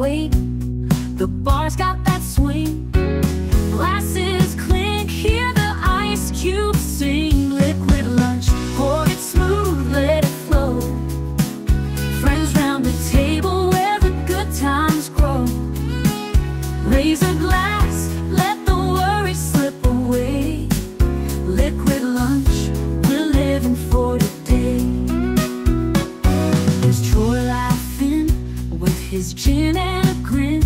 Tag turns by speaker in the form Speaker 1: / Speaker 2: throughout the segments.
Speaker 1: weight. The bar's got that swing. Glasses clink, hear the ice cubes sing. Liquid lunch, pour it smooth, let it flow. Friends round the table where the good times grow. Raise a glass, let the worry slip away. Liquid lunch, we're living for today. There's Troy laughing with his gin and a grin,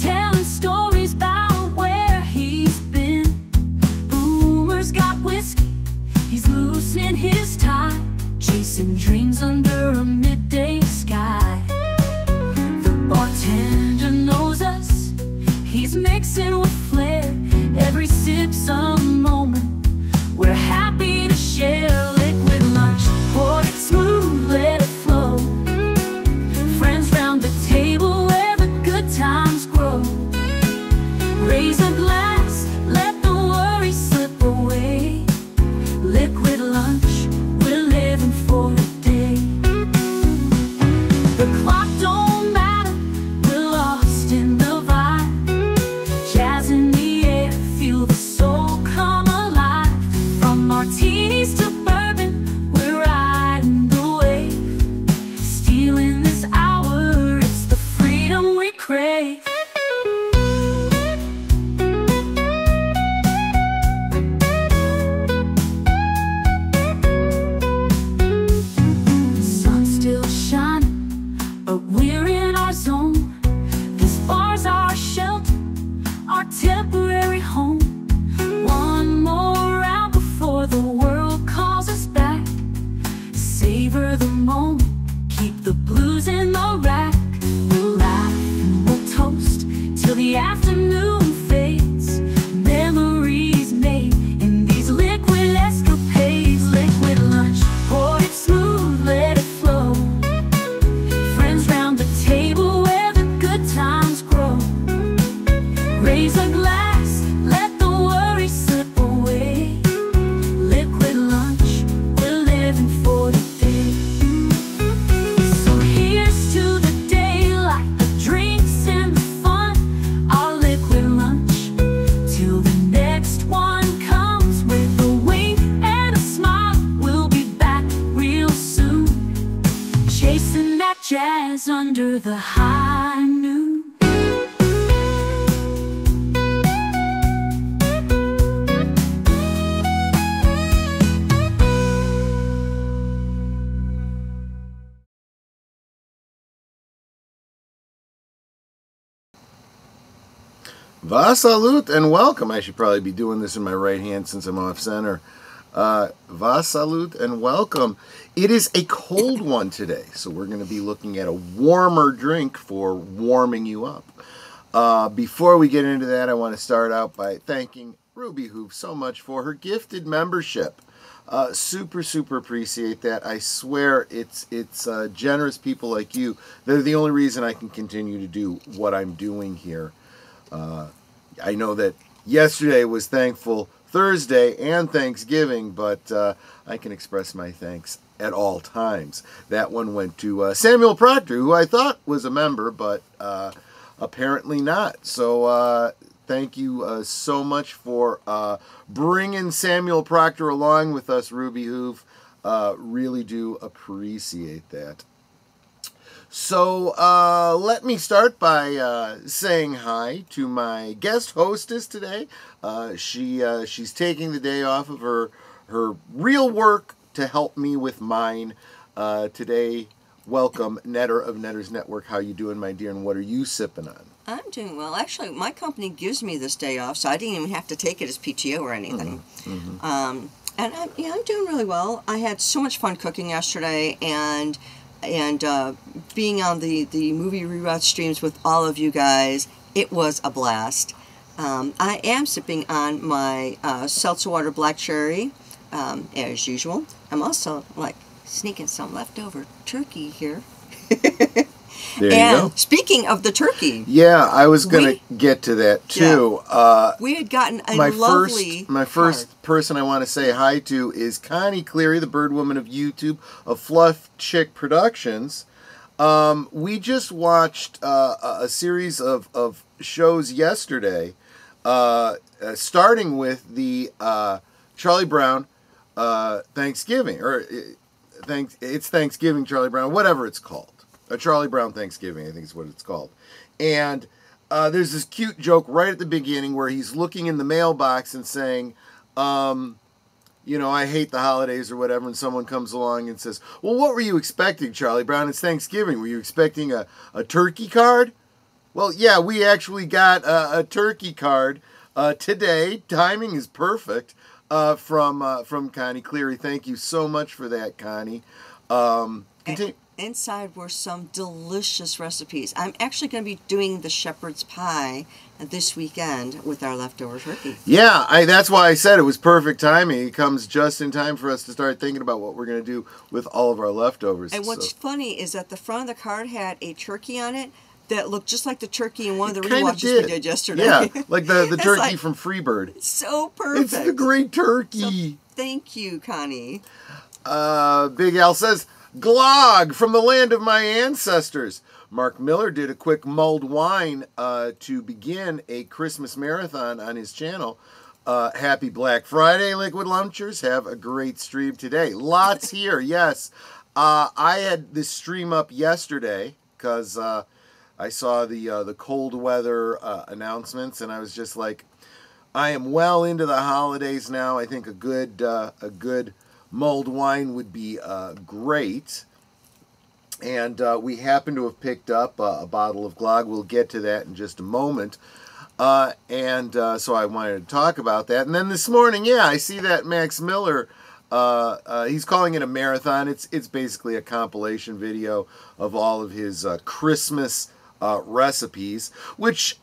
Speaker 1: telling stories about where he's been. Boomer's got whiskey, he's loosening his tie. Jacen dreams under a midday sky. The bartender knows us, he's mixing with flair. Every sip's a moment we're happy to share. Liquid lunch, pour it smooth, let it flow. Friends round the table where the good times grow. Raise a glass, let the worry slip away. Liquid lunch, we're living for the day. The clock don't matter, we're lost in the vibe. Jazz in the air, feel the soul come alive. From martinis to bourbon, we're riding the wave. Stealing this hour, it's the freedom we crave. Sun's still shining, but we're in our zone. This bar's our shelter, our temporary home. One more round before the world calls us back. Savor the moment, keep the blues in the rack. We'll laugh, we'll toast till the afternoon fades. Memories made in these liquid escapades. Liquid lunch, pour it smooth, let it flow. Friends round the table where the good times grow. Raise a glass, let the worry slip away. Liquid lunch, we're living for today. So here's to the daylight, the drinks and the fun. Our liquid lunch, till the next one comes. With a wink and a smile, we'll be back real soon. Chasing that jazz under the high noon.
Speaker 2: Va salut and welcome. I should probably be doing this in my right hand since I'm off center. Va salut and welcome. It is a cold one today, so we're going to be looking at a warmer drink for warming you up. Before we get into that, I want to start out by thanking Ruby Hoof so much for her gifted membership. Super appreciate that. I swear it's generous people like you that are the only reason I can continue to do what I'm doing here. I know that yesterday was Thankful Thursday and Thanksgiving, but I can express my thanks at all times. That one went to Samuel Proctor, who I thought was a member, but apparently not. So thank you so much for bringing Samuel Proctor along with us, Ruby Hoof. Really do appreciate that. So let me start by saying hi to my guest hostess today. She's taking the day off of her real work to help me with mine. Today, welcome, Netter of Netter's Network. How you doing, my dear, and what are you sipping on?
Speaker 3: I'm doing well. Actually, my company gives me this day off, so I didn't even have to take it as PTO or anything. And I'm doing really well. I had so much fun cooking yesterday, and being on the movie rewatch streams with all of you guys, it was a blast. I am sipping on my seltzer water black cherry, as usual. I'm also like sneaking some leftover turkey here.
Speaker 2: There you go.
Speaker 3: Speaking of the turkey,
Speaker 2: yeah, I was gonna get to that too.
Speaker 3: Yeah, we had gotten a lovely.
Speaker 2: My first person I want to say hi to is Connie Cleary, the bird woman of YouTube of Fluff Chick Productions. We just watched a series of shows yesterday, starting with the Charlie Brown Thanksgiving, or it's Thanksgiving Charlie Brown, whatever it's called. A Charlie Brown Thanksgiving, I think is what it's called. And there's this cute joke right at the beginning where he's looking in the mailbox and saying, you know, I hate the holidays or whatever, and someone comes along and says, well, what were you expecting, Charlie Brown? It's Thanksgiving. Were you expecting a turkey card? Well, yeah, we actually got a turkey card today. Timing is perfect from Connie Cleary. Thank you so much for that, Connie.
Speaker 3: Inside were some delicious recipes. I'm actually going to be doing the shepherd's pie this weekend with our leftover turkey.
Speaker 2: Yeah, that's why I said it was perfect timing. It comes just in time for us to start thinking about what we're going to do with all of our leftovers.
Speaker 3: And what's funny is that the front of the card had a turkey on it that looked just like the turkey in one of the rewatches we did yesterday.
Speaker 2: Yeah, like the turkey from Freebird.
Speaker 3: It's so perfect.
Speaker 2: It's the great turkey.
Speaker 3: So, thank you, Connie.
Speaker 2: Big Al says, Glögg from the land of my ancestors. Mark Miller did a quick mulled wine to begin a Christmas marathon on his channel. Happy Black Friday, Liquid Lunchers. Have a great stream today. Lots here, yes. I had this stream up yesterday because I saw the cold weather announcements, and I was just like, I am well into the holidays now. I think a good mulled wine would be great. And we happen to have picked up a bottle of Glögg. We'll get to that in just a moment. So I wanted to talk about that. And then this morning, yeah, I see that Max Miller, he's calling it a marathon. It's basically a compilation video of all of his Christmas recipes, which,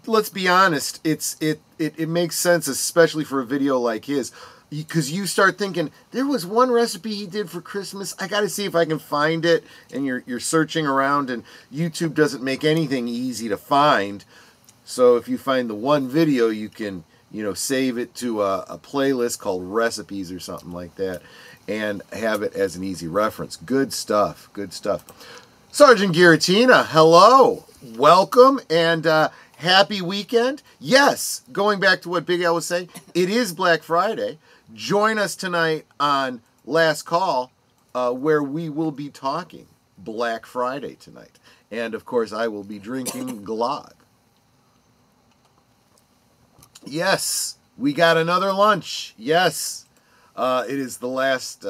Speaker 2: let's be honest, it makes sense, especially for a video like his. Because you start thinking, there was one recipe he did for Christmas. I got to see if I can find it. And you're searching around, and YouTube doesn't make anything easy to find. So if you find the one video, you can, save it to a playlist called recipes or something like that, and have it as an easy reference. Good stuff. Good stuff. Sergeant Giratina, hello, welcome, and happy weekend. Yes, going back to what Big Al was saying, it is Black Friday. Join us tonight on Last Call, where we will be talking Black Friday tonight. And, of course, I will be drinking Glögg. Yes, we got another lunch. Yes, it is the last,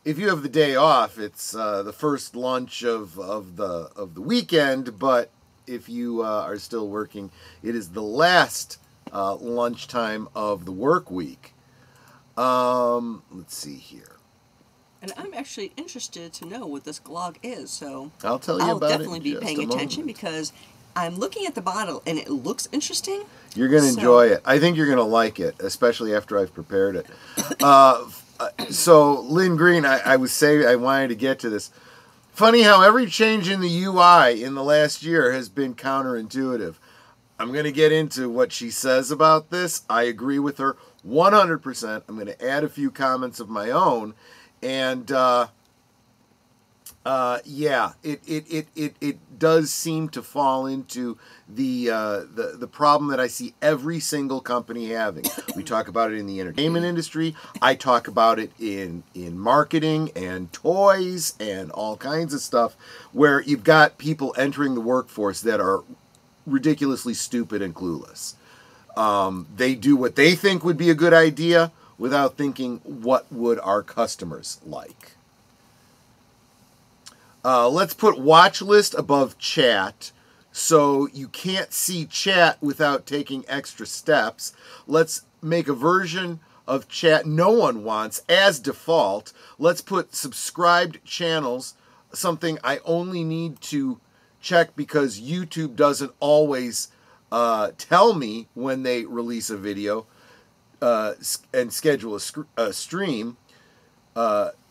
Speaker 2: if you have the day off, it's the first lunch of the weekend, but if you are still working, it is the last lunchtime of the work week. Let's see here.
Speaker 3: And I'm actually interested to know what this Glögg is, so
Speaker 2: I'll tell you about it.
Speaker 3: I'll definitely be paying attention because I'm looking at the bottle and it looks interesting.
Speaker 2: You're going to enjoy it. I think you're going to like it, especially after I've prepared it. So, Lynn Green, I wanted to get to this. Funny how every change in the UI in the last year has been counterintuitive. I'm going to get into what she says about this. I agree with her 100%. I'm going to add a few comments of my own. And, yeah, it does seem to fall into the problem that I see every single company having. We talk about it in the entertainment industry. I talk about it in marketing and toys and all kinds of stuff, where you've got people entering the workforce that are ridiculously stupid and clueless. They do what they think would be a good idea without thinking, what would our customers like? Let's put watch list above chat so you can't see chat without taking extra steps. Let's make a version of chat no one wants as default. Let's put subscribed channels, something I only need to check because YouTube doesn't always tell me when they release a video and schedule a stream.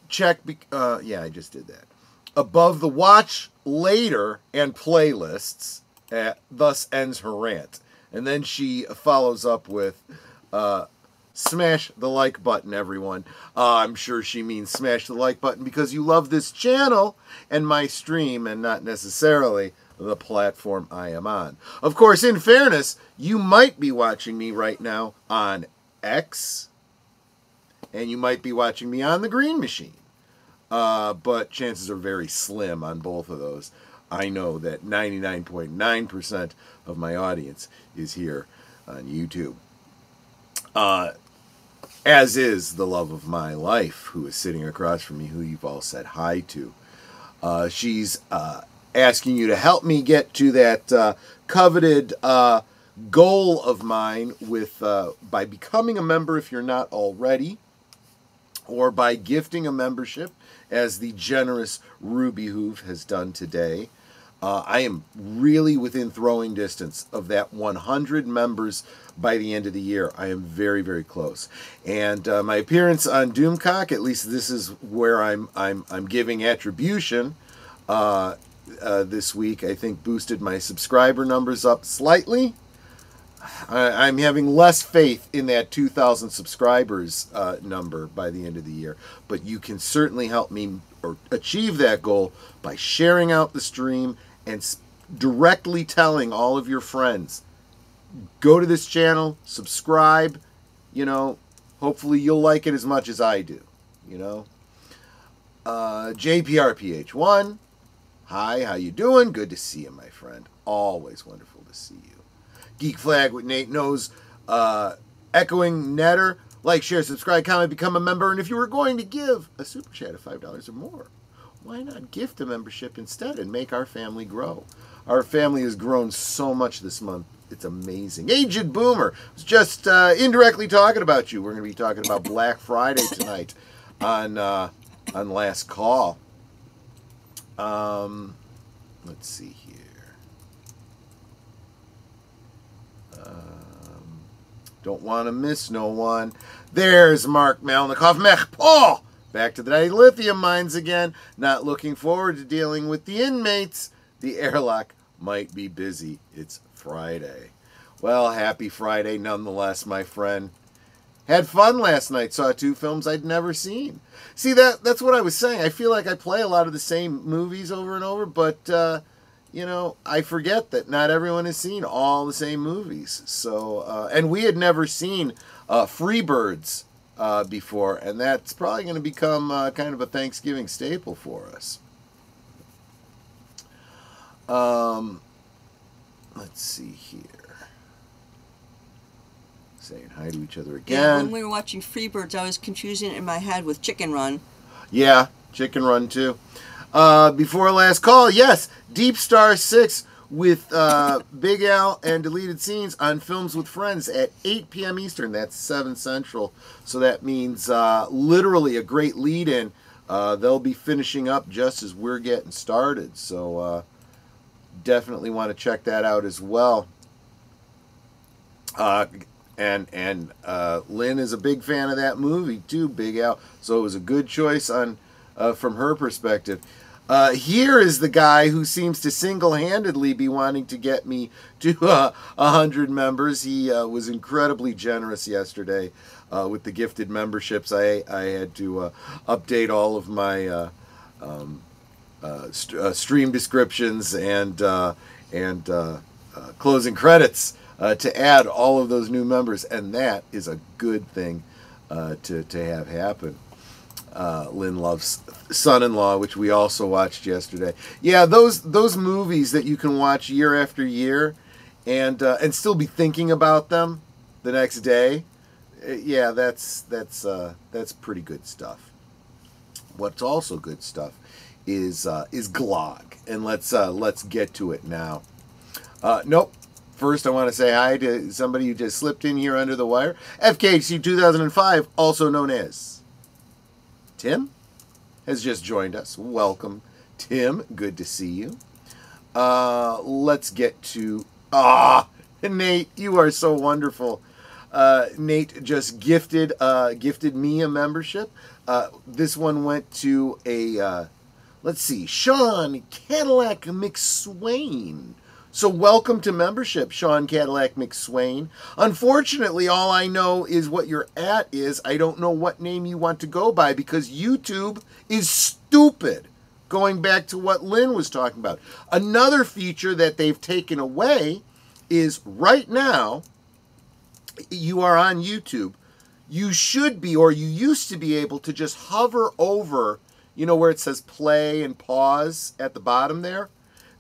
Speaker 2: Check, yeah, I just did that. Above the watch later and playlists, thus ends her rant. And then she follows up with smash the like button, everyone. I'm sure she means smash the like button because you love this channel and my stream and not necessarily the platform I am on. Of course, in fairness, you might be watching me right now on X, and you might be watching me on the Green Machine. But chances are very slim on both of those. I know that 99.9% of my audience is here on YouTube. As is the love of my life, who is sitting across from me, who you've all said hi to. She's asking you to help me get to that coveted goal of mine with by becoming a member if you're not already, or by gifting a membership, as the generous Ruby Hoof has done today. I am really within throwing distance of that 100 members by the end of the year. I am very, very close. And my appearance on Doomcock, at least this is where I'm giving attribution this week, I think boosted my subscriber numbers up slightly. I'm having less faith in that 2,000 subscribers number by the end of the year, but you can certainly help me or achieve that goal by sharing out the stream and directly telling all of your friends, go to this channel, subscribe, you know, hopefully you'll like it as much as I do, you know. JPRPH1, hi, how you doing? Good to see you, my friend. Always wonderful to see you. Geek Flag with Nate Knows, Echoing Netter, like, share, subscribe, comment, become a member, and if you were going to give a super chat of $5 or more, why not gift a membership instead and make our family grow? Our family has grown so much this month. It's amazing. Aged Boomer was just indirectly talking about you. We're going to be talking about Black Friday tonight on Last Call. Let's see here. Don't want to miss no one. There's Mark Malnikoff. Mech Paul! Back to the dilithium mines again. Not looking forward to dealing with the inmates. The airlock might be busy. It's Friday. Well, happy Friday nonetheless, my friend. Had fun last night. Saw 2 films I'd never seen. See, that's what I was saying. I feel like I play a lot of the same movies over and over, but you know, I forget that not everyone has seen all the same movies. So, and we had never seen Freebirds before, and that's probably going to become kind of a Thanksgiving staple for us. Let's see here. Saying hi to each other again.
Speaker 3: Yeah, when we were watching Freebirds, I was confusing it in my head with Chicken Run.
Speaker 2: Yeah, Chicken Run too. Before last call, yes, Deep Star 6 with Big Al and deleted scenes on Films with Friends at 8 p.m. Eastern. That's 7 Central. So that means literally a great lead-in. They'll be finishing up just as we're getting started. So definitely want to check that out as well. And Lynn is a big fan of that movie too, Big Al. So it was a good choice on from her perspective. Here is the guy who seems to single-handedly be wanting to get me to 100 members. He was incredibly generous yesterday with the gifted memberships. I had to update all of my stream descriptions and closing credits to add all of those new members, and that is a good thing to have happen. Lynn loves Son-in-Law, which we also watched yesterday. Yeah, those movies that you can watch year after year and still be thinking about them the next day. Yeah, that's pretty good stuff. What's also good stuff is Glögg, and let's get to it now. Nope. First, I want to say hi to somebody who just slipped in here under the wire. FKHC 2005, also known as Tim, has just joined us. Welcome, Tim. Good to see you. Let's get to... Nate, you are so wonderful. Nate just gifted me a membership. This one went to a... let's see, Sean Cadillac McSwain. So welcome to membership, Sean Cadillac McSwain. Unfortunately, all I know is what your at is. I don't know what name you want to go by because YouTube is stupid. Going back to what Lynn was talking about. Another feature that they've taken away is right now, you are on YouTube. You should be, or you used to be able to just hover over, you know, where it says play and pause at the bottom there.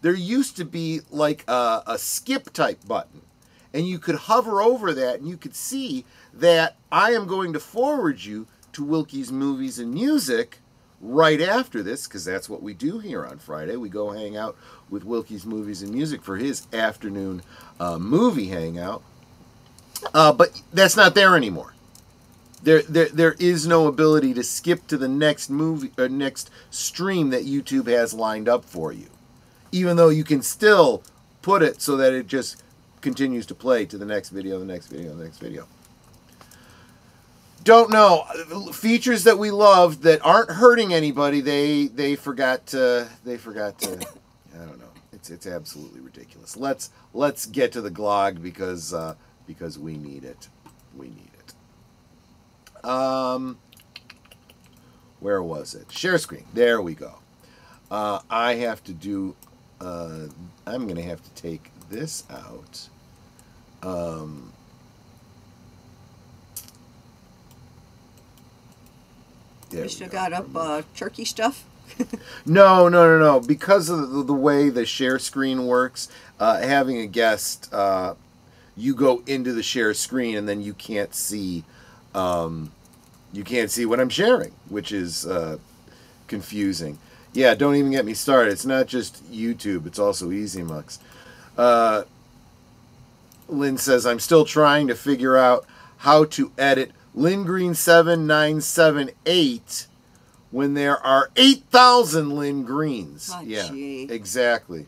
Speaker 2: There used to be like a skip type button, and you could hover over that and you could see that I am going to forward you to Wilkie's Movies and Music right after this, because that's what we do here on Friday. We go hang out with Wilkie's Movies and Music for his afternoon movie hangout. But that's not there anymore. There is no ability to skip to the next movie or next stream that YouTube has lined up for you. Even though you can still put it so that it just continues to play to the next video, the next video, the next video. Don't know. Features that we love that aren't hurting anybody, they forgot to I don't know. It's absolutely ridiculous. Let's get to the Glögg because we need it. We need it. Where was it? Share screen. There we go. I have to do I'm going to have to take this out.
Speaker 3: You still got up turkey stuff?
Speaker 2: No. Because of the way the share screen works, having a guest, you go into the share screen and then you can't see what I'm sharing, which is confusing. Yeah, don't even get me started. It's not just YouTube, it's also EasyMux. Lynn says, I'm still trying to figure out how to edit Lynn Green 7978 when there are 8,000 Lynn Greens.
Speaker 3: Oh,
Speaker 2: yeah,
Speaker 3: gee.
Speaker 2: Exactly.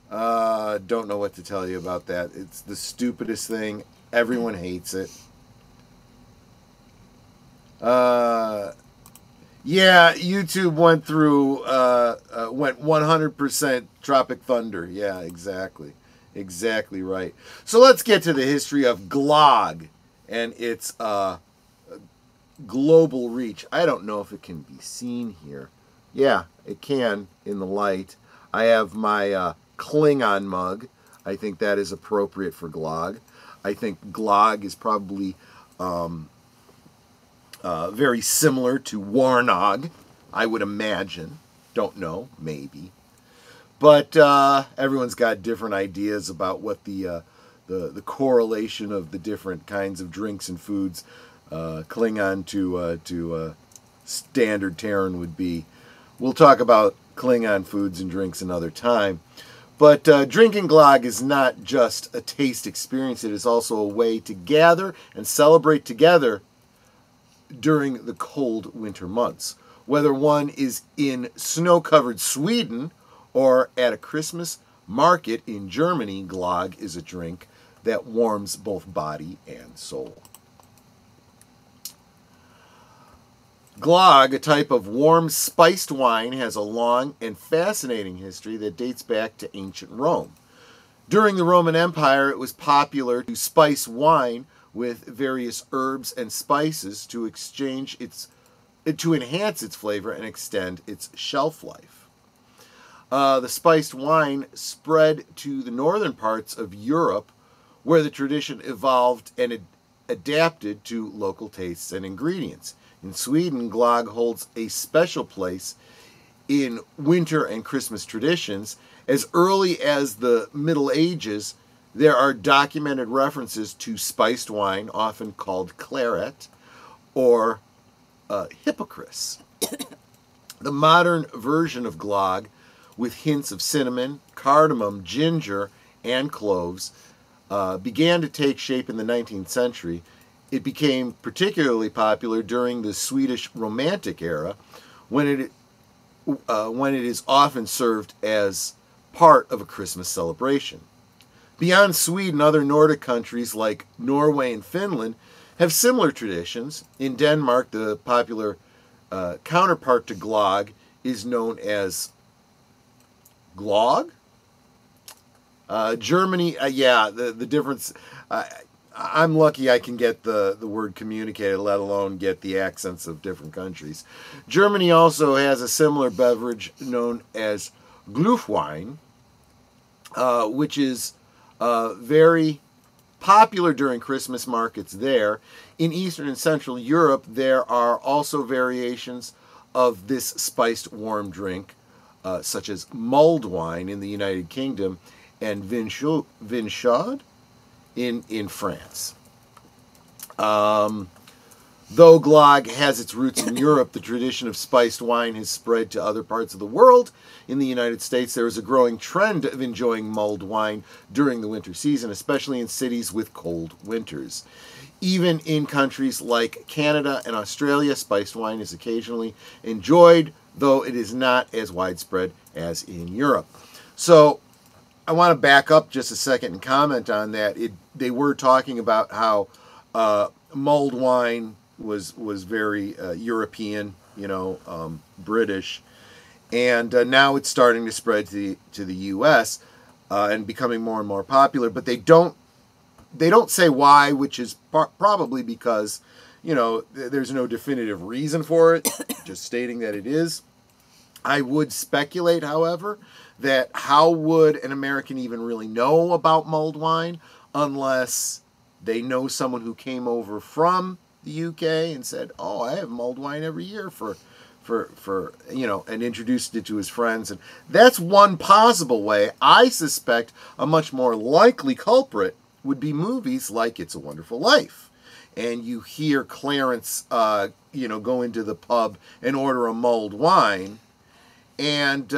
Speaker 2: Don't know what to tell you about that. It's the stupidest thing. Everyone hates it. Yeah, YouTube went through, went 100% Tropic Thunder. Yeah, exactly. Exactly right. So let's get to the history of Glögg and its global reach. I don't know if it can be seen here. Yeah, it can in the light. I have my Klingon mug. I think that is appropriate for Glögg. I think Glögg is probably very similar to Warnog, I would imagine. Don't know, maybe. But everyone's got different ideas about what the correlation of the different kinds of drinks and foods Klingon to standard Terran would be. We'll talk about Klingon foods and drinks another time. But drinking Glögg is not just a taste experience. It is also a way to gather and celebrate together during the cold winter months. Whether one is in snow-covered Sweden or at a Christmas market in Germany, Glögg is a drink that warms both body and soul. Glögg, a type of warm spiced wine, has a long and fascinating history that dates back to ancient Rome. During the Roman Empire, it was popular to spice wine with various herbs and spices to enhance its flavor and extend its shelf life. The spiced wine spread to the northern parts of Europe, where the tradition evolved and adapted to local tastes and ingredients. In Sweden, Glögg holds a special place in winter and Christmas traditions. As early as the Middle Ages, there are documented references to spiced wine, often called claret or hippocras. The modern version of Glögg, with hints of cinnamon, cardamom, ginger, and cloves, began to take shape in the 19th century. It became particularly popular during the Swedish Romantic era, when it is often served as part of a Christmas celebration. Beyond Sweden, other Nordic countries like Norway and Finland have similar traditions. In Denmark, the popular counterpart to Glögg is known as Glögg, Germany, yeah, the difference. I'm lucky I can get the word communicated, let alone get the accents of different countries. Germany also has a similar beverage known as Glühwein, which is very popular during Christmas markets there. In Eastern and Central Europe, there are also variations of this spiced warm drink, such as mulled wine in the United Kingdom and vinchaude in France. Though Glögg has its roots in Europe, the tradition of spiced wine has spread to other parts of the world. In the United States, there is a growing trend of enjoying mulled wine during the winter season, especially in cities with cold winters. Even in countries like Canada and Australia, spiced wine is occasionally enjoyed, though it is not as widespread as in Europe. So I want to back up just a second and comment on that. They were talking about how mulled wine was very European, British, and now it's starting to spread to the U.S. And becoming more and more popular. But they don't say why, which is probably because there's no definitive reason for it. Just stating that it is. I would speculate, however, that how would an American even really know about mulled wine unless they know someone who came over from the UK and said, "Oh, I have mulled wine every year for and introduced it to his friends." And that's one possible way. I suspect a much more likely culprit would be movies like It's a Wonderful Life. And you hear Clarence, go into the pub and order a mulled wine. And,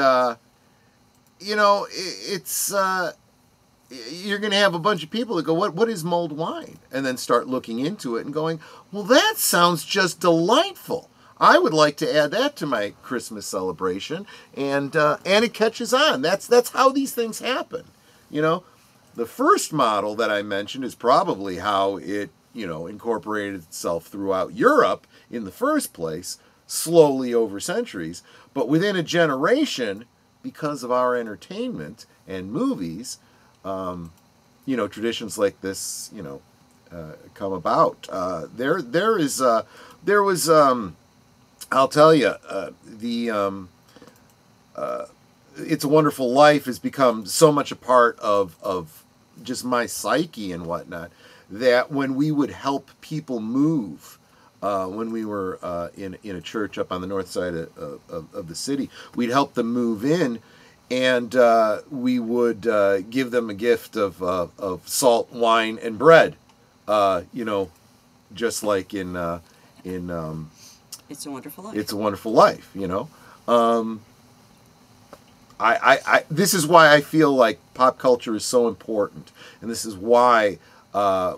Speaker 2: it's, you're going to have a bunch of people that go, what is mulled wine? And then start looking into it and going, well, that sounds just delightful. I would like to add that to my Christmas celebration. And it catches on. That's how these things happen. The first model that I mentioned is probably how it, incorporated itself throughout Europe in the first place, slowly over centuries. But within a generation, because of our entertainment and movies, traditions like this, come about. There was, I'll tell you, It's a Wonderful Life has become so much a part of just my psyche and whatnot, that when we would help people move, when we were in a church up on the north side of the city, we'd help them move in, and we would give them a gift of salt, wine, and bread, just like in
Speaker 3: It's a Wonderful Life.
Speaker 2: It's a Wonderful Life, this is why I feel like pop culture is so important, and this is why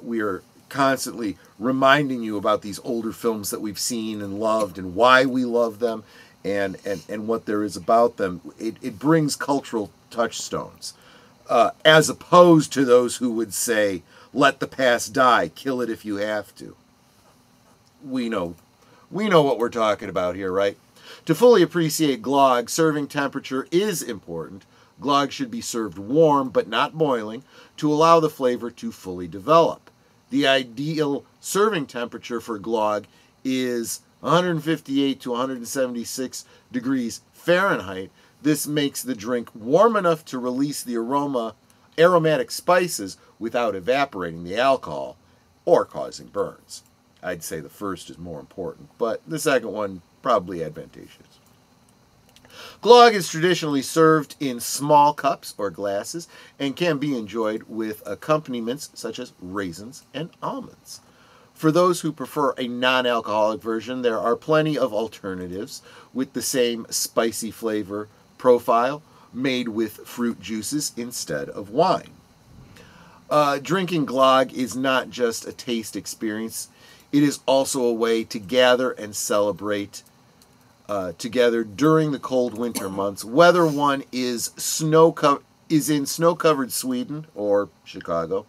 Speaker 2: we are constantly reminding you about these older films that we've seen and loved, and why we love them, and what there is about them. It brings cultural touchstones, as opposed to those who would say, "Let the past die, kill it if you have to." We know what we're talking about here, right? To fully appreciate Glögg, serving temperature is important. Glögg should be served warm, but not boiling, to allow the flavor to fully develop. The ideal serving temperature for Glögg is 158 to 176 degrees Fahrenheit. This makes the drink warm enough to release the aromatic spices without evaporating the alcohol or causing burns. I'd say the first is more important, but the second one probably advantageous. Glögg is traditionally served in small cups or glasses and can be enjoyed with accompaniments such as raisins and almonds. For those who prefer a non-alcoholic version, there are plenty of alternatives with the same spicy flavor profile, made with fruit juices instead of wine. Drinking Glögg is not just a taste experience. It is also a way to gather and celebrate together during the cold winter months. Whether one is in snow-covered Sweden or Chicago,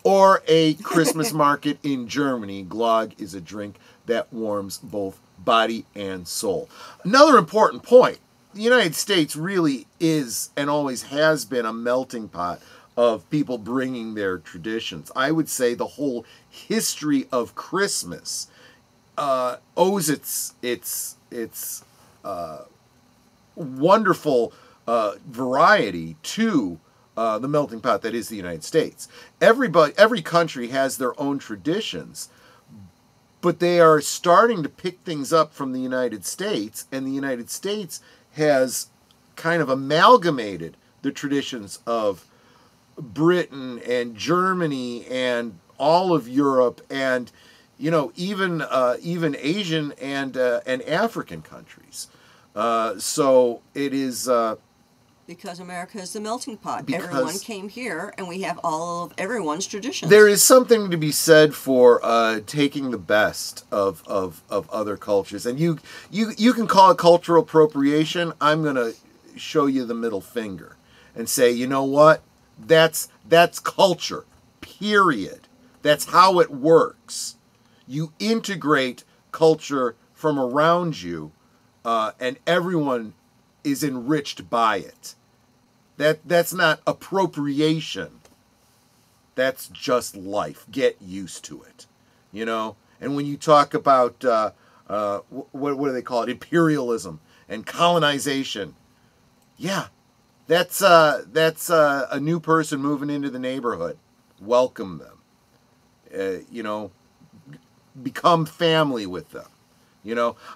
Speaker 2: or a Christmas market in Germany, Glögg is a drink that warms both body and soul. Another important point: the United States really is and always has been a melting pot of people bringing their traditions. I would say the whole history of Christmas owes its wonderful variety to the melting pot that is the United States. Every country has their own traditions, but they are starting to pick things up from the United States, and the United States has kind of amalgamated the traditions of Britain and Germany and all of Europe, and even Asian and African countries. So it is
Speaker 3: because America is the melting pot. Everyone came here, and we have all of everyone's traditions.
Speaker 2: There is something to be said for taking the best of other cultures, and you can call it cultural appropriation. I'm going to show you the middle finger and say, you know what? That's culture. Period. That's how it works. You integrate culture from around you, and everyone is enriched by it. That's not appropriation. That's just life. Get used to it, And when you talk about what do they call it? Imperialism and colonization. Yeah, that's a new person moving into the neighborhood. Welcome them. Become family with them.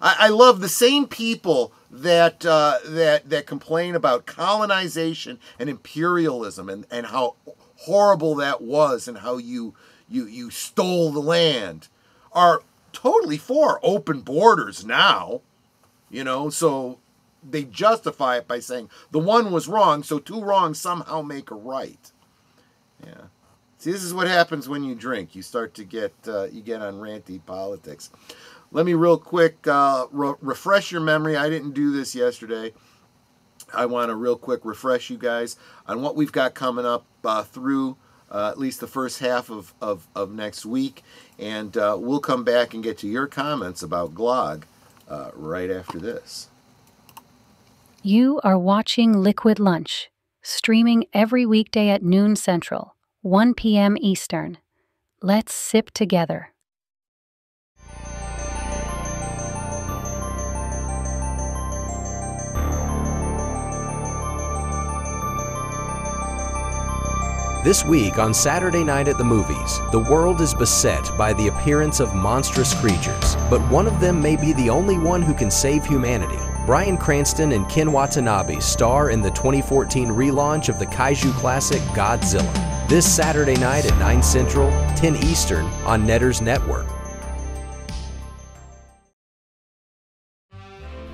Speaker 2: I love the same people that complain about colonization and imperialism and how horrible that was and how you stole the land are totally for open borders now. So they justify it by saying the one was wrong, so two wrongs somehow make a right. Yeah. See, this is what happens when you drink. You start to get on ranty politics. Let me real quick refresh your memory. I didn't do this yesterday. I want to real quick refresh you guys on what we've got coming up through at least the first half of next week. And we'll come back and get to your comments about Glögg right after this.
Speaker 4: You are watching Liquid Lunch, streaming every weekday at noon Central, 1 p.m. Eastern. Let's sip together.
Speaker 5: This week on Saturday Night at the Movies, the world is beset by the appearance of monstrous creatures, but one of them may be the only one who can save humanity. Bryan Cranston and Ken Watanabe star in the 2014 relaunch of the kaiju classic Godzilla. This Saturday night at 9 Central, 10 Eastern on Netters Network.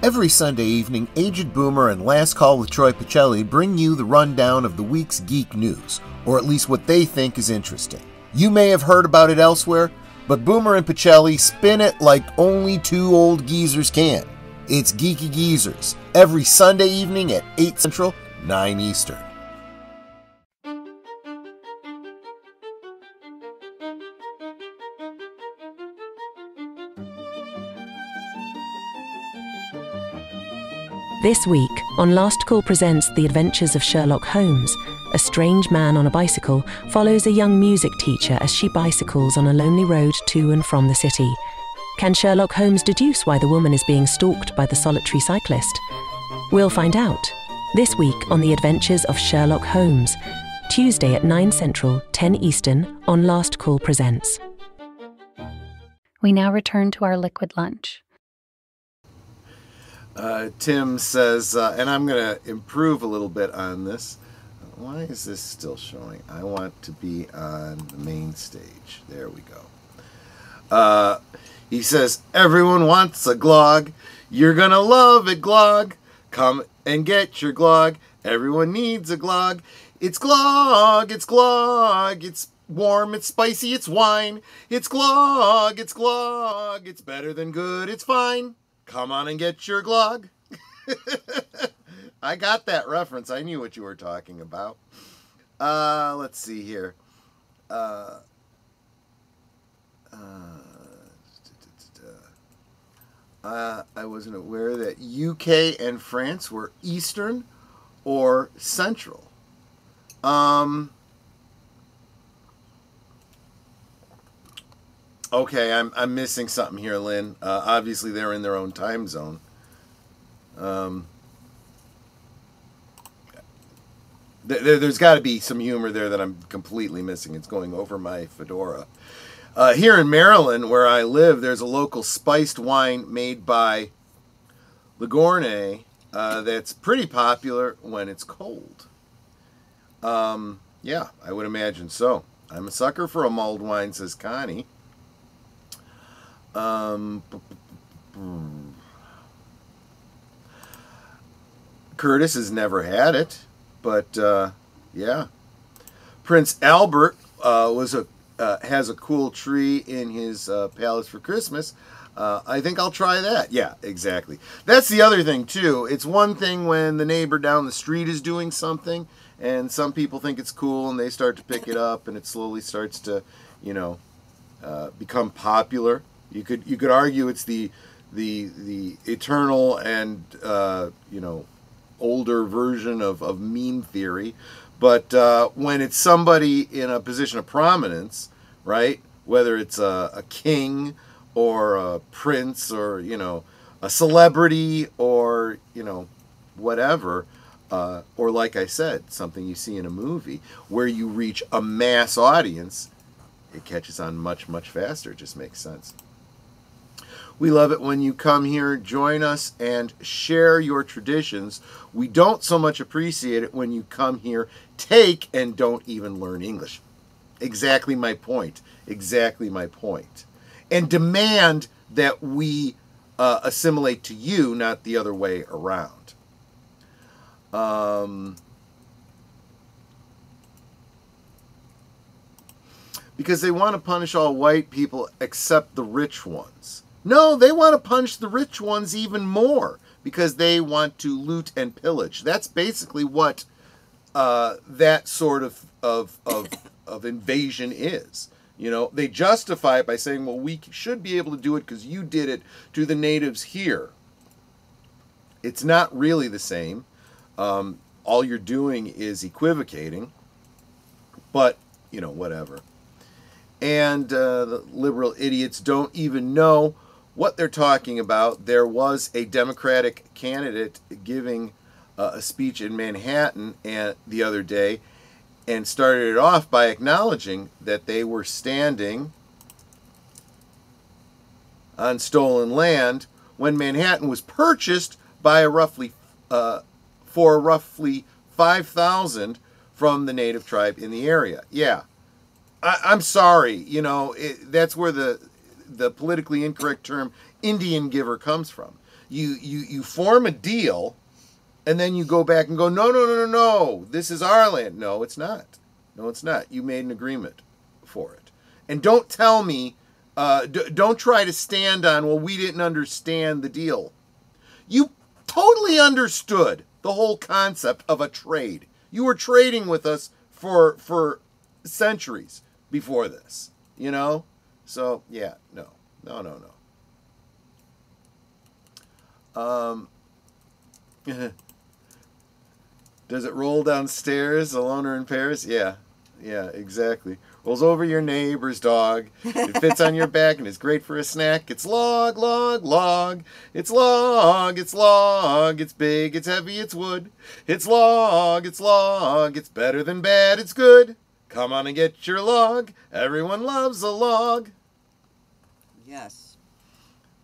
Speaker 2: Every Sunday evening, Aged Boomer and Last Call with Troy Pacelli bring you the rundown of the week's geek news, or at least what they think is interesting. You may have heard about it elsewhere, but Boomer and Pacelli spin it like only two old geezers can. It's Geeky Geezers, every Sunday evening at 8 Central, 9 Eastern.
Speaker 6: This week, on Last Call presents The Adventures of Sherlock Holmes, a strange man on a bicycle follows a young music teacher as she bicycles on a lonely road to and from the city. Can Sherlock Holmes deduce why the woman is being stalked by the solitary cyclist? We'll find out. This week on The Adventures of Sherlock Holmes, Tuesday at 9 Central, 10 Eastern on Last Call Presents.
Speaker 4: We now return to our liquid lunch.
Speaker 2: Tim says, and I'm going to improve a little bit on this. Why is this still showing? I want to be on the main stage. There we go. He says, everyone wants a Glögg. You're going to love it, Glögg. Come and get your Glögg. Everyone needs a Glögg. It's Glögg, it's Glögg. It's warm, it's spicy, it's wine. It's Glögg, it's Glögg. It's better than good, it's fine. Come on and get your Glögg. I got that reference. I knew what you were talking about. Let's see here. I wasn't aware that UK and France were Eastern or Central. Okay, I'm missing something here, Lynn. Obviously, they're in their own time zone. There's got to be some humor there that I'm completely missing. It's going over my fedora. Here in Maryland, where I live, there's a local spiced wine made by Ligorne that's pretty popular when it's cold. Yeah, I would imagine so. I'm a sucker for a mulled wine, says Connie. Curtis has never had it, but yeah. Prince Albert has a cool tree in his palace for Christmas. I think I'll try that. Yeah, exactly. That's the other thing, too. It's one thing when the neighbor down the street is doing something, and some people think it's cool, and they start to pick it up, and it slowly starts to, you know, become popular. You could argue it's the eternal and you know, older version of meme theory, but when it's somebody in a position of prominence, right? Whether it's a king or a prince or, you know, a celebrity or, you know, whatever, or like I said, something you see in a movie where you reach a mass audience, it catches on much, much faster. It just makes sense. We love it when you come here, join us, and share your traditions. We don't so much appreciate it when you come here, take, and don't even learn English. Exactly my point. Exactly my point. And demand that we assimilate to you, not the other way around. Because they want to punish all white people except the rich ones. No, they want to punish the rich ones even more because they want to loot and pillage. That's basically what that sort of invasion is. You know, they justify it by saying, well, we should be able to do it because you did it to the natives here. It's not really the same. All you're doing is equivocating. But, you know, whatever. And the liberal idiots don't even know what they're talking about. There was a Democratic candidate giving a speech in Manhattan the other day and started it off by acknowledging that they were standing on stolen land when Manhattan was purchased by for roughly 5,000 from the native tribe in the area. Yeah, I'm sorry, you know, that's where the politically incorrect term Indian giver comes from. You form a deal, and then you go back and go, no, this is our land. No, it's not. No, it's not. You made an agreement for it. And don't tell me, don't try to stand on, well, we didn't understand the deal. You totally understood the whole concept of a trade. You were trading with us for centuries before this, you know? So, yeah, no. Does it roll downstairs, alone or in Paris? Yeah, exactly. Rolls over your neighbor's dog. It fits on your back and it's great for a snack. It's log, log, log. It's log, it's log. It's big, it's heavy, it's wood. It's log, it's log. It's better than bad, it's good. Come on and get your log. Everyone loves a log.
Speaker 3: Yes.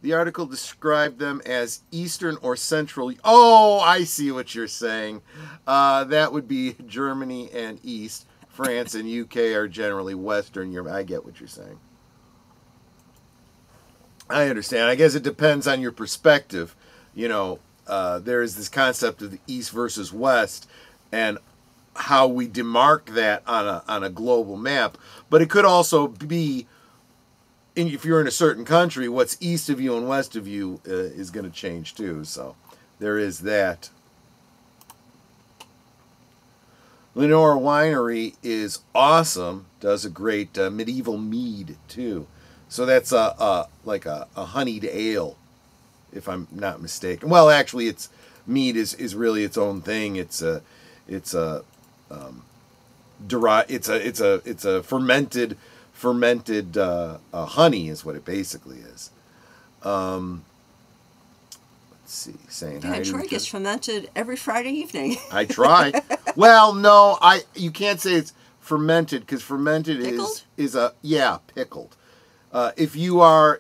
Speaker 2: The article described them as Eastern or Central. Oh, I see what you're saying. That would be Germany and East. France and UK are generally Western Europe. I get what you're saying. I understand. I guess it depends on your perspective. You know, there is this concept of the East versus West and how we demark that on a global map. But it could also be, if you're in a certain country, what's east of you and west of you is going to change too. So there is that. Lenore Winery is awesome. Does a great medieval mead too. So that's like a honeyed ale, if I'm not mistaken. Well, actually, it's mead is really its own thing. It's a fermented fermented honey is what it basically is. Let's see, saying hi.
Speaker 3: Yeah, Troy gets fermented every Friday evening.
Speaker 2: I try. Well, no, you can't say it's fermented, because fermented
Speaker 3: Pickled?
Speaker 2: is pickled. If you are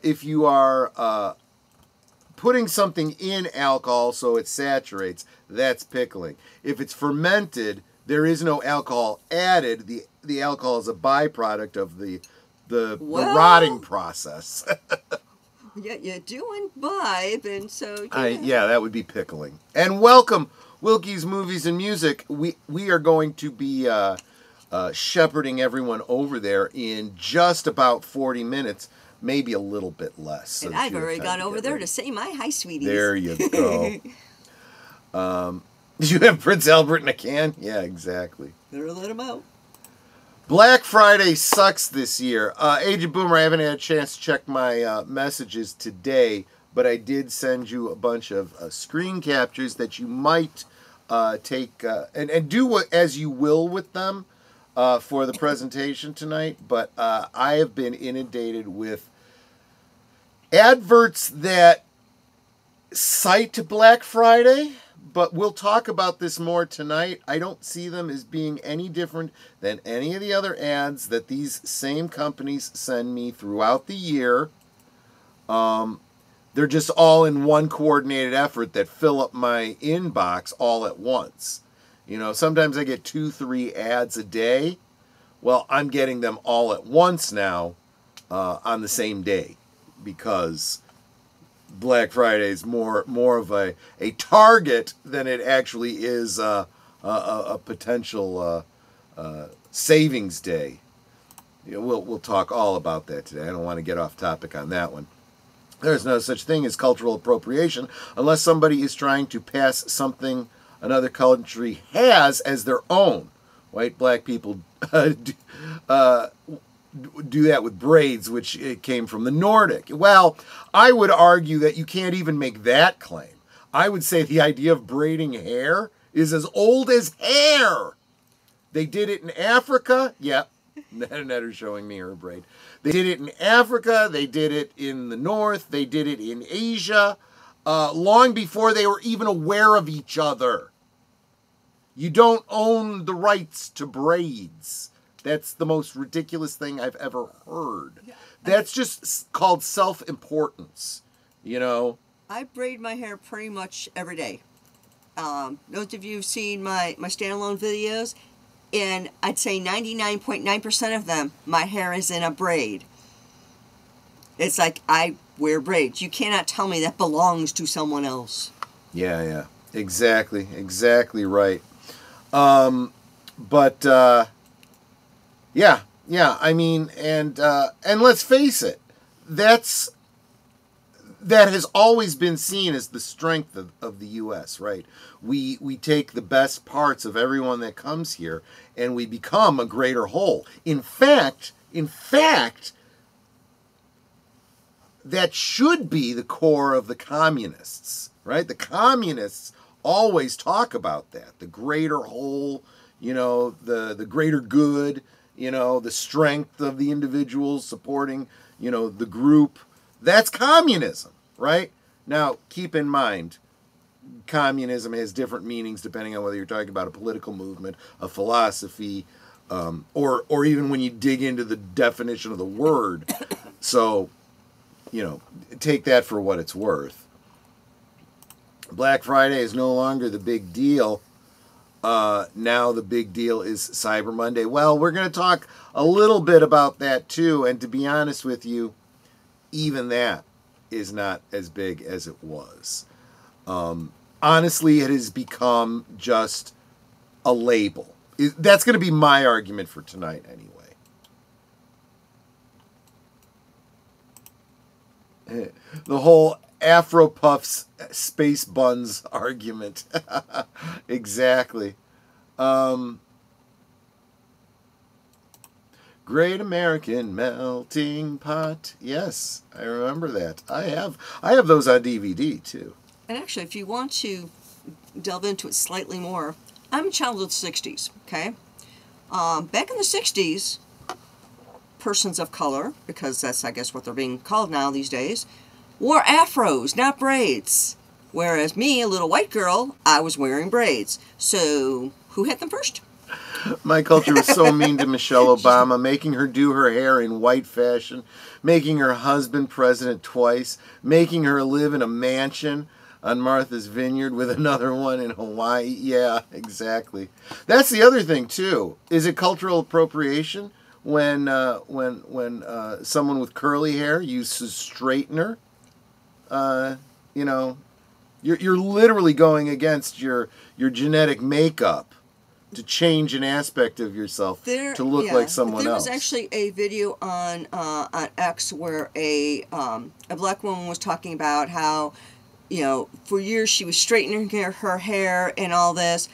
Speaker 2: putting something in alcohol so it saturates, that's pickling. If it's fermented, there is no alcohol added. The alcohol is a byproduct of the rotting process.
Speaker 3: Yeah, you're doing vibe, and so
Speaker 2: that would be pickling. And welcome, Wilkie's Movies and Music. We are going to be shepherding everyone over there in just about 40 minutes, maybe a little bit less. So
Speaker 3: and I've already gone over there to say my hi, sweeties.
Speaker 2: There you go. Did you have Prince Albert in a can? Yeah, exactly.
Speaker 3: Better let him out.
Speaker 2: Black Friday sucks this year. Agent Boomer, I haven't had a chance to check my messages today, but I did send you a bunch of screen captures that you might take and do as you will with them for the presentation tonight. But I have been inundated with adverts that cite Black Friday, but we'll talk about this more tonight. I don't see them as being any different than any of the other ads that these same companies send me throughout the year. They're just all in one coordinated effort that fill up my inbox all at once. You know, sometimes I get 2-3 ads a day. Well, I'm getting them all at once now on the same day, because Black Friday is more of a target than it actually is a potential savings day. You know, we'll talk all about that today. I don't want to get off topic on that one. There's no such thing as cultural appropriation unless somebody is trying to pass something another country has as their own. White, black people do that with braids, which came from the Nordic. Well, I would argue that you can't even make that claim. I would say the idea of braiding hair is as old as hair. They did it in Africa. Yep. Netter's showing me her braid. They did it in Africa. They did it in the North. They did it in Asia. Long before they were even aware of each other. You don't own the rights to braids. That's the most ridiculous thing I've ever heard. That's just called self-importance, you know?
Speaker 3: I braid my hair pretty much every day. Those of you who've seen my standalone videos, and I'd say 99.9% of them, my hair is in a braid. It's like I wear braids. You cannot tell me that belongs to someone else.
Speaker 2: Yeah. Exactly right. Yeah, I mean, and let's face it, that has always been seen as the strength of the U.S., right? We take the best parts of everyone that comes here, and we become a greater whole. In fact, that should be the core of the communists, right? The communists always talk about that, the greater whole, you know, the greater good, you know, the strength of the individuals supporting, you know, the group. That's communism, right? Now, keep in mind, communism has different meanings depending on whether you're talking about a political movement, a philosophy, or even when you dig into the definition of the word. So, you know, take that for what it's worth. Black Friday is no longer the big deal. Now the big deal is Cyber Monday. Well, we're going to talk a little bit about that too, and to be honest with you, even that is not as big as it was. Honestly, it has become just a label. That's going to be my argument for tonight anyway. The whole Afro Puffs space buns argument. Exactly. Great American Melting Pot. Yes, I remember that. I have those on DVD too.
Speaker 3: And actually, if you want to delve into it slightly more, I'm a child of the 60s, okay? Back in the 60s, persons of color, because that's, I guess, what they're being called now these days, wore afros, not braids. Whereas me, a little white girl, I was wearing braids. So, who had them first?
Speaker 2: My culture was so mean to Michelle Obama, making her do her hair in white fashion, making her husband president twice, making her live in a mansion on Martha's Vineyard with another one in Hawaii. Yeah, exactly. That's the other thing, too. Is it cultural appropriation when someone with curly hair uses straightener? You know, you're literally going against your genetic makeup to change an aspect of yourself to look like someone else.
Speaker 3: There was actually a video on X where a black woman was talking about how, you know, for years she was straightening her hair and all this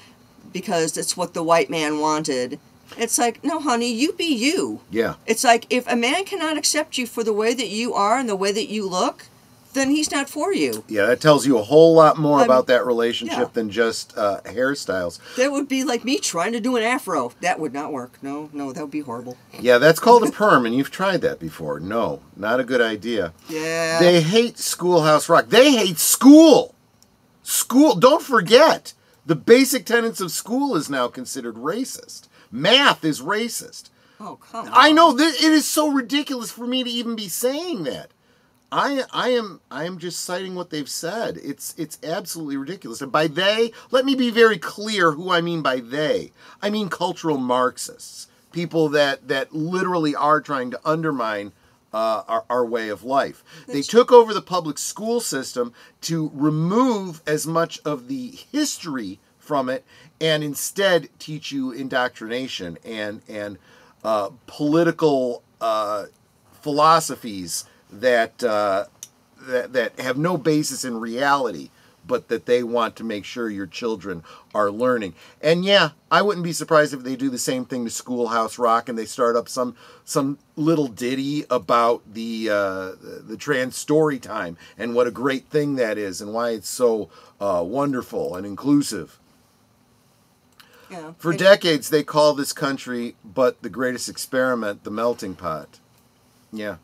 Speaker 3: because it's what the white man wanted. It's like, no, honey, you be you.
Speaker 2: Yeah.
Speaker 3: It's like, if a man cannot accept you for the way that you are and the way that you look, then he's not for you.
Speaker 2: Yeah, that tells you a whole lot more about that relationship than just hairstyles.
Speaker 3: That would be like me trying to do an afro. That would not work. No, that would be horrible.
Speaker 2: Yeah, that's called a perm, and you've tried that before. No, not a good idea.
Speaker 3: Yeah.
Speaker 2: They hate Schoolhouse Rock. They hate school. School. Don't forget, the basic tenets of school is now considered racist. Math is racist.
Speaker 3: Oh, come on.
Speaker 2: I know, it is so ridiculous for me to even be saying that. I am just citing what they've said. It's absolutely ridiculous. And by they, let me be very clear who I mean by they. I mean cultural Marxists, people that literally are trying to undermine our way of life. They took over the public school system to remove as much of the history from it and instead teach you indoctrination and political philosophies that have no basis in reality, but that they want to make sure your children are learning. And yeah, I wouldn't be surprised if they do the same thing to Schoolhouse Rock and they start up some little ditty about the trans story time and what a great thing that is and why it's so wonderful and inclusive.
Speaker 3: Yeah.
Speaker 2: For decades, they call this country but the greatest experiment, the melting pot. Yeah.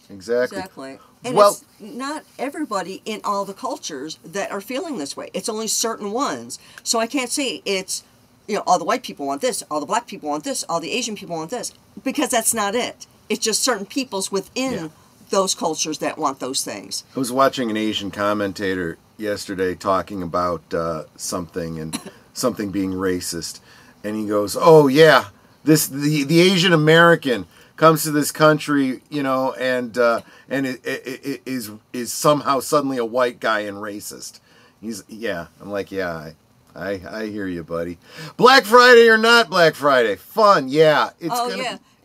Speaker 2: Exactly.
Speaker 3: And it's not everybody in all the cultures that are feeling this way. It's only certain ones. So I can't say it's, you know, all the white people want this, all the black people want this, all the Asian people want this, because that's not it. It's just certain peoples within those cultures that want those things.
Speaker 2: I was watching an Asian commentator yesterday talking about something and something being racist, and he goes, "Oh yeah, the Asian American comes to this country, you know, and it is somehow suddenly a white guy and racist." I'm like, yeah, I hear you, buddy. Black Friday or not Black Friday, fun, yeah.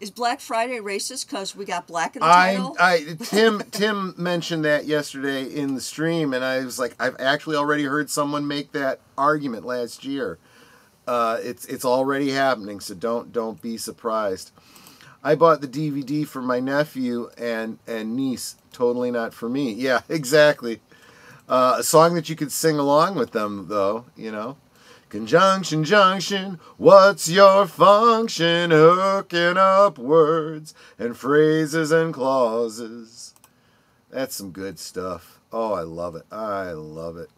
Speaker 3: Is Black Friday racist because we got black in the title?
Speaker 2: Tim mentioned that yesterday in the stream, and I was like, I've actually already heard someone make that argument last year. It's already happening, so don't be surprised. I bought the DVD for my nephew and niece. Totally not for me. Yeah, exactly. A song that you could sing along with them, though, you know. Conjunction, junction, what's your function? Hooking up words and phrases and clauses. That's some good stuff. Oh, I love it. I love it.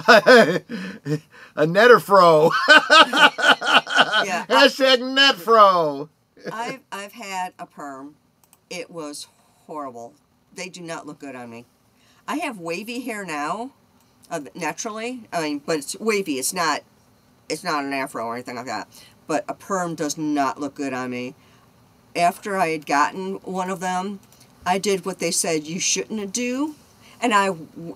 Speaker 2: A netterfro.
Speaker 3: Yeah.
Speaker 2: Hashtag netfro.
Speaker 3: I've had a perm. It was horrible. They do not look good on me. I have wavy hair now, naturally. I mean, but it's wavy. It's not an afro or anything like that. But a perm does not look good on me. After I had gotten one of them, I did what they said you shouldn't do, and I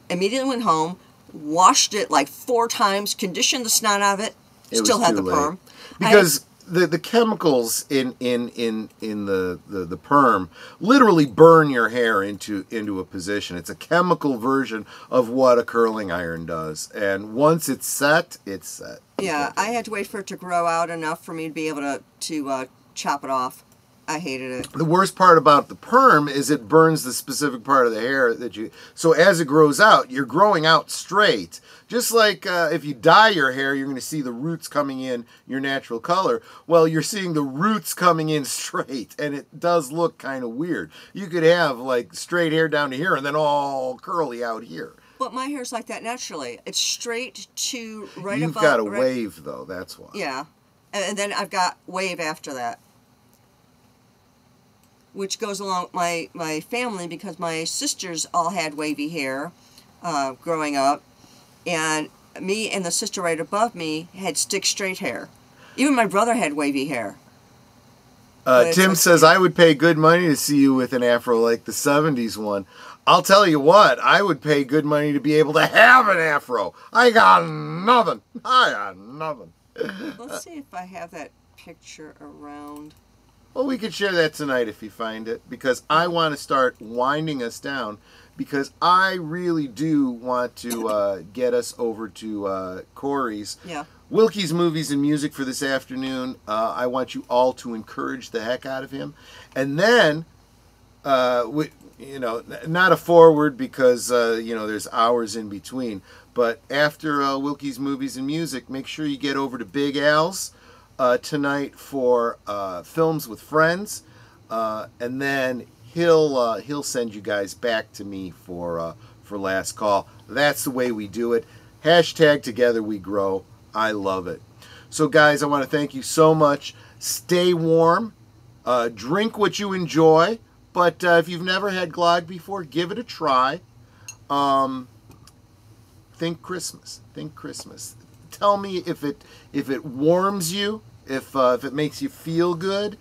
Speaker 3: immediately went home, washed it like 4 times, conditioned the snot out of it. Still had the perm.
Speaker 2: Because the chemicals in the perm literally burn your hair into a position. It's a chemical version of what a curling iron does. And once it's set, it's set.
Speaker 3: Yeah, I had to wait for it to grow out enough for me to be able to chop it off. I hated it.
Speaker 2: The worst part about the perm is it burns the specific part of the hair that you... So as it grows out, you're growing out straight. Just like if you dye your hair, you're going to see the roots coming in your natural color. Well, you're seeing the roots coming in straight, and it does look kind of weird. You could have like straight hair down to here and then all curly out here.
Speaker 3: But my hair's like that naturally. It's straight to right
Speaker 2: You've
Speaker 3: above...
Speaker 2: got a wave, though. That's why.
Speaker 3: Yeah. And then I've got wave after that, which goes along my family, because my sisters all had wavy hair growing up, and me and the sister right above me had stick straight hair. Even my brother had wavy hair.
Speaker 2: Tim says, I would pay good money to see you with an afro like the 70s one. I'll tell you what, I would pay good money to be able to have an afro. I got nothing. I got nothing.
Speaker 3: Let's see if I have that picture around.
Speaker 2: Well, we could share that tonight if you find it, because I want to start winding us down, because I really do want to get us over to Corey's Wilkie's Movies and Music for this afternoon. I want you all to encourage the heck out of him. And then, not a forward, because, there's hours in between. But after Wilkie's Movies and Music, make sure you get over to Big Al's tonight for Films with Friends, and then he'll send you guys back to me for Last Call. That's the way we do it. Hashtag Together We Grow. I love it. So, guys, I want to thank you so much. Stay warm. Drink what you enjoy. But if you've never had Glögg before, give it a try. Think Christmas. Think Christmas. Tell me if it warms you, if it makes you feel good.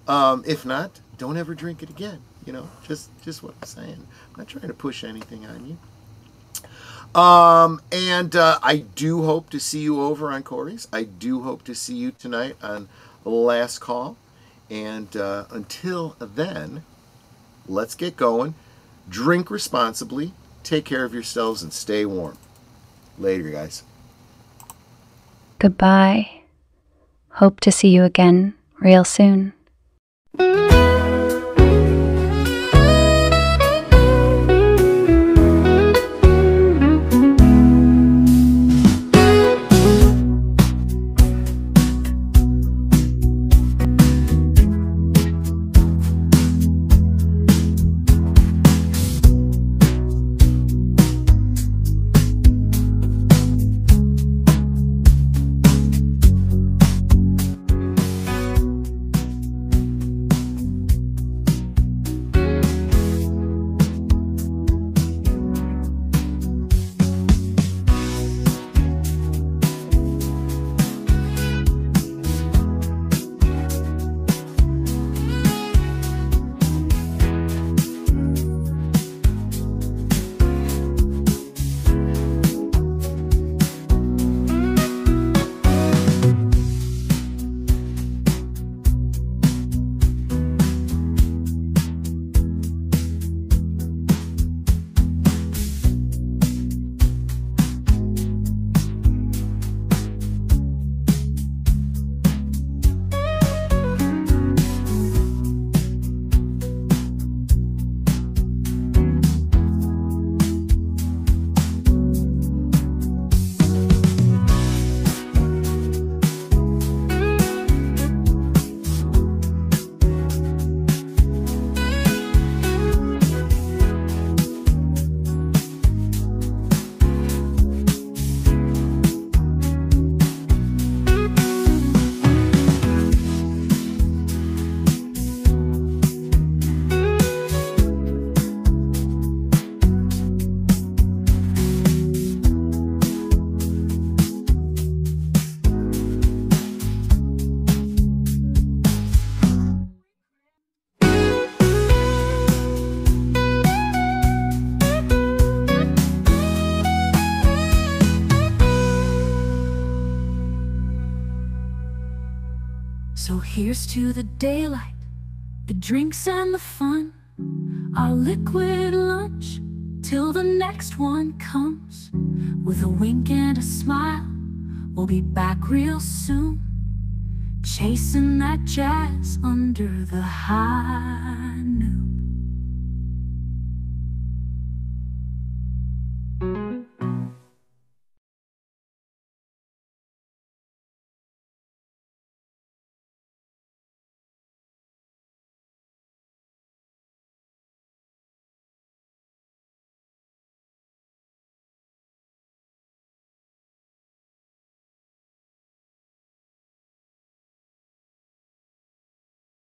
Speaker 2: If not, don't ever drink it again. Just what I'm saying. I'm not trying to push anything on you. And I do hope to see you over on Corey's. I do hope to see you tonight on Last Call. And until then, let's get going. Drink responsibly. Take care of yourselves and stay warm. Later, guys.
Speaker 4: Goodbye. Hope to see you again real soon.
Speaker 1: So here's to the daylight, the drinks and the fun, our liquid lunch, till the next one comes. With a wink and a smile, we'll be back real soon. chasing that jazz under the high noon.